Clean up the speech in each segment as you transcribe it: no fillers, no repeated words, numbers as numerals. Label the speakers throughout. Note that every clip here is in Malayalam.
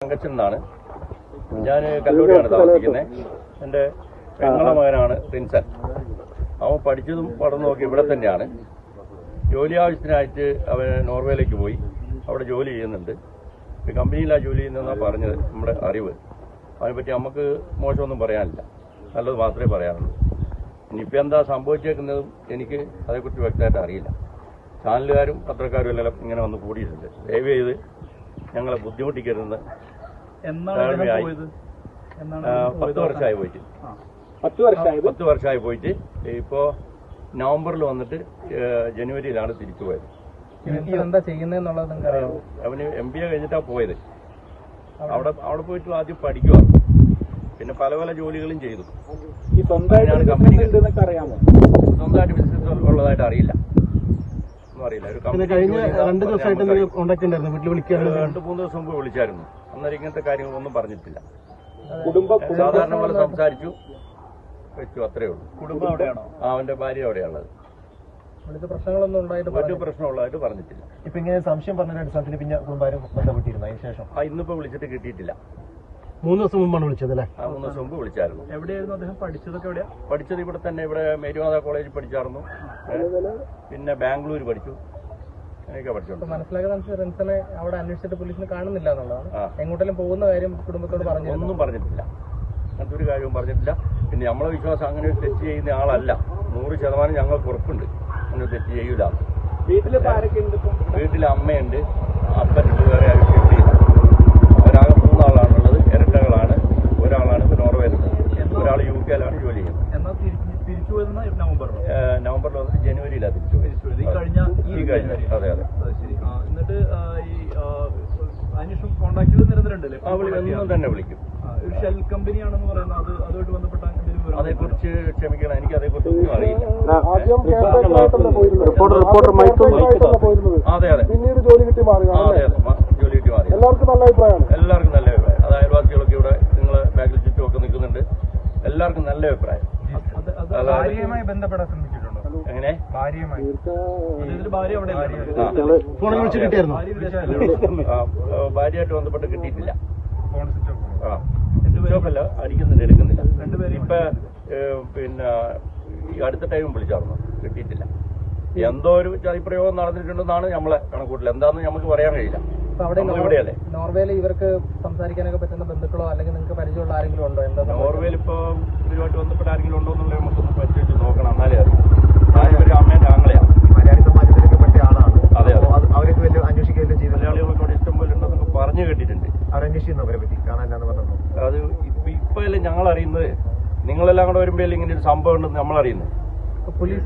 Speaker 1: തങ്കച്ചൻ എന്നാണ്. ഞാൻ കല്ലൂരിയാണ് താമസിക്കുന്നത്. എൻ്റെ പെങ്ങളെ മകനാണ് റിൻസൻ. അവൻ പഠിച്ചതും പഠനം നോക്കി ഇവിടെ തന്നെയാണ്. ജോലി ആവശ്യത്തിനായിട്ട് അവൻ നോർവേയിലേക്ക് പോയി. അവിടെ ജോലി ചെയ്യുന്നുണ്ട്. കമ്പനിയിലാണ് ജോലി ചെയ്യുന്നതെന്നാണ് പറഞ്ഞത് നമ്മുടെ അറിവ്. അതിനെപ്പറ്റി നമുക്ക് മോശമൊന്നും പറയാനില്ല, നല്ലത് മാത്രമേ പറയാനുള്ളൂ. ഇനിയിപ്പോൾ എന്താ സംഭവിച്ചേക്കുന്നതും എനിക്ക് അതേക്കുറിച്ച് വ്യക്തമായിട്ട് അറിയില്ല. ചാനലുകാരും പത്രക്കാരും എല്ലാം ഇങ്ങനെ വന്ന് കൂടിയിട്ടുണ്ട്. ദയവ് ചെയ്ത് ഞങ്ങളെ ബുദ്ധിമുട്ടിക്കരുതെന്ന്. 10 വർഷമായി പോയിട്ട് 10 വർഷമായി പോയിട്ട് ഇപ്പോൾ നവംബറിൽ വന്നിട്ട് ജനുവരിയിലാണ് തിരിച്ചു പോയത്.
Speaker 2: എന്താ ചെയ്യുന്നതെന്നുള്ളത്
Speaker 1: അവന് MBA കഴിഞ്ഞിട്ടാണ് പോയത്. അവിടെ പോയിട്ട് ആദ്യം പഠിക്കുക, പിന്നെ പല പല ജോലികളും ചെയ്തു. സ്വന്തമായിട്ട് ബിസിനസ് ഉള്ളതായിട്ട് അറിയില്ല, ഒന്നും അറിയില്ല. ഒരു കമ്പനി 2-3 ദിവസം മുമ്പ് വിളിച്ചായിരുന്നു. അന്നേരം ഇങ്ങനത്തെ കാര്യങ്ങളൊന്നും പറഞ്ഞിട്ടില്ല. സാധാരണ പോലെ സംസാരിച്ചു വെച്ചു, അത്രയേ ഉള്ളൂ.
Speaker 2: കുടുംബം അവിടെയാണോ?
Speaker 1: അവന്റെ ഭാര്യ അവിടെയുള്ളത്.
Speaker 2: വലിയ പ്രശ്നങ്ങളൊന്നും
Speaker 1: പ്രശ്നമുള്ളതായിട്ട് പറഞ്ഞിട്ടില്ല.
Speaker 2: ഇപ്പൊ ഇങ്ങനെ സംശയം പറഞ്ഞ അടിസ്ഥാനത്തിൽ പിന്നെ കുടുംബാരും ബന്ധപ്പെട്ടിരുന്നു. അതിന് ശേഷം
Speaker 1: ഇന്നിപ്പോ വിളിച്ചിട്ട് കിട്ടിയിട്ടില്ല.
Speaker 2: 3 ദിവസം മുമ്പാണ് വിളിച്ചത് അല്ലേ?
Speaker 1: 3 ദിവസം മുമ്പ് വിളിച്ചായിരുന്നു.
Speaker 2: എവിടെയായിരുന്നു അദ്ദേഹം പഠിച്ചതൊക്കെ? എവിടെയാ
Speaker 1: പഠിച്ചത്? ഇവിടെ തന്നെ, ഇവിടെ മേരിമാതാ കോളേജിൽ പഠിച്ചായിരുന്നു. പിന്നെ ബാംഗ്ലൂർ പഠിച്ചു. അങ്ങനെയൊക്കെ പഠിച്ചോണ്ട്
Speaker 2: മനസ്സിലാക്കുന്ന റിൻസനെ അവിടെ അന്വേഷിച്ചിട്ട് പോലീസിന് കാണുന്നില്ല എന്നുള്ളതാണ്. എങ്ങോട്ടെങ്കിലും പോകുന്ന കാര്യം കുടുംബത്തോട് പറഞ്ഞു?
Speaker 1: ഒന്നും പറഞ്ഞിട്ടില്ല, അങ്ങനത്തെ ഒരു കാര്യവും പറഞ്ഞിട്ടില്ല. പിന്നെ നമ്മളെ വിശ്വാസം അങ്ങനെ ഒരു തെറ്റ് ചെയ്യുന്ന ആളല്ല. 100% ഞങ്ങൾക്ക് ഉറപ്പുണ്ട് അങ്ങനെ തെറ്റ് ചെയ്യൂല. വീട്ടിൽ അമ്മയുണ്ട്, അപ്പനുണ്ട്, വേറെ ആരും കിട്ടിയില്ല. അവരാകെ 3 ആളാണുള്ളത്. ഇരട്ടകളാണ്. ഒരാളാണ് ഇപ്പോൾ നോർവേയിലുള്ളത്, ഒരാൾ UK ജോലി ചെയ്യുന്നത്. നവംബറിൽ വന്നിട്ട് ജനുവരിയിലാണ് തിരിച്ചു പോയത്. ഈ കഴിഞ്ഞ അതെ.
Speaker 2: എന്നിട്ട് ഈ അന്വേഷണം കോൺടാക്ട് നിരന്തരമുണ്ടല്ലേ?
Speaker 1: എന്നും തന്നെ വിളിക്കും.
Speaker 2: ഒരു ഷെൽ കമ്പനിയാണെന്ന് പറയുന്നത്, അതുമായിട്ട് ബന്ധപ്പെട്ട
Speaker 1: അതേക്കുറിച്ച് ക്ഷമിക്കണം, എനിക്ക് അതേക്കുറിച്ച് ഒന്നും അറിയില്ല. അതെ
Speaker 3: പിന്നീട് ജോലി കിട്ടി മാറി.
Speaker 1: ജോലി കിട്ടി മാറി.
Speaker 3: എല്ലാവർക്കും നല്ല അഭിപ്രായമാണ്.
Speaker 1: എല്ലാവർക്കും നല്ല അഭിപ്രായം. അത് അയൽവാസികളൊക്കെ ഇവിടെ നിങ്ങളെ ബാക്കിൽ ചുറ്റുമൊക്കെ നിൽക്കുന്നുണ്ട്. എല്ലാവർക്കും നല്ല അഭിപ്രായം.
Speaker 2: ഭാര്യയുമായി ബന്ധപ്പെടാൻ ശ്രമിച്ചിട്ടുണ്ടോ?
Speaker 1: എങ്ങനെ? ഭാര്യയായിട്ട് ബന്ധപ്പെട്ട് കിട്ടിയിട്ടില്ല. ല്ല അടിക്കുന്നില്ല, എടുക്കുന്നില്ല. ഇപ്പൊ പിന്നെ ഈ അടുത്ത ടൈം വിളിച്ചായിരുന്നു, കിട്ടിയിട്ടില്ല. എന്തോ ഒരു ചതിപ്രയോഗം നടന്നിട്ടുണ്ടെന്നാണ് നമ്മളെ കണക്കൂട്ടൽ. എന്താണെന്ന് നമുക്ക് പറയാൻ കഴിയില്ല. ഇവിടെയല്ലേ
Speaker 2: നോർവേയിൽ ഇവർക്ക് സംസാരിക്കാനൊക്കെ പറ്റുന്ന ബന്ധുക്കളോ അല്ലെങ്കിൽ നിങ്ങൾക്ക് പരിചയമുള്ള ആരെങ്കിലും ഉണ്ടോ? എന്താ
Speaker 1: നോർവേയിൽ ഇപ്പൊ ഇവരുമായിട്ട് ബന്ധപ്പെട്ട ആരെങ്കിലും ഉണ്ടോ എന്നുള്ളത് നമുക്കൊന്ന് പരിശോധിച്ച് നോക്കണം, എന്നാലേ അറിയാം. ഞാനിവര് അമ്മേന്റെ ആങ്ങളെയാണ്.
Speaker 2: മലയാളി സമാജത്തിലൊക്കെ പെട്ട ആളാണ്.
Speaker 1: അതെ,
Speaker 2: അവരൊക്കെ വലിയ അന്വേഷിക്കുകയല്ലോ ചെയ്തു.
Speaker 1: മലയാളികളൊക്കെ അവിടെ ഇഷ്ടം പോലെ ഉണ്ടെന്നൊക്കെ പറഞ്ഞു കേട്ടിട്ടുണ്ട്.
Speaker 2: അവരന്വേഷിക്കുന്നു അവരെ പറ്റി കാണാനില്ലാന്ന് പറഞ്ഞു.
Speaker 1: അത് ഇപ്പോഴല്ലേ ഞങ്ങൾ അറിയുന്നത്. നിങ്ങളെല്ലാം കൂടെ വരുമ്പോഴല്ലേ ഇങ്ങനെ ഒരു സംഭവം ഉണ്ടെന്ന് നമ്മൾ അറിയുന്നത്.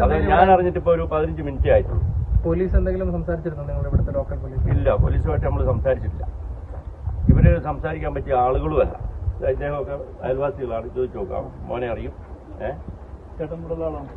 Speaker 1: അതെ, ഞാൻ അറിഞ്ഞിട്ട് ഇപ്പൊ ഒരു 15 മിനിറ്റ് ആയിട്ടുള്ളൂ.
Speaker 2: പോലീസ് എന്തെങ്കിലും സംസാരിച്ചിരുന്നോ നിങ്ങൾ ഇവിടുത്തെ ലോക്കൽ പോലീസ്?
Speaker 1: ഇല്ല, പോലീസുമായിട്ട് നമ്മൾ സംസാരിച്ചിട്ടില്ല. ഇവര് സംസാരിക്കാൻ പറ്റിയ ആളുകളുമല്ല. ഇദ്ദേഹമൊക്കെ അയൽവാസികളാണ്. ചോദിച്ചു നോക്കാം, മോനെ അറിയും. ചേട്ടൻ ഇവിടെ ആളാണ്.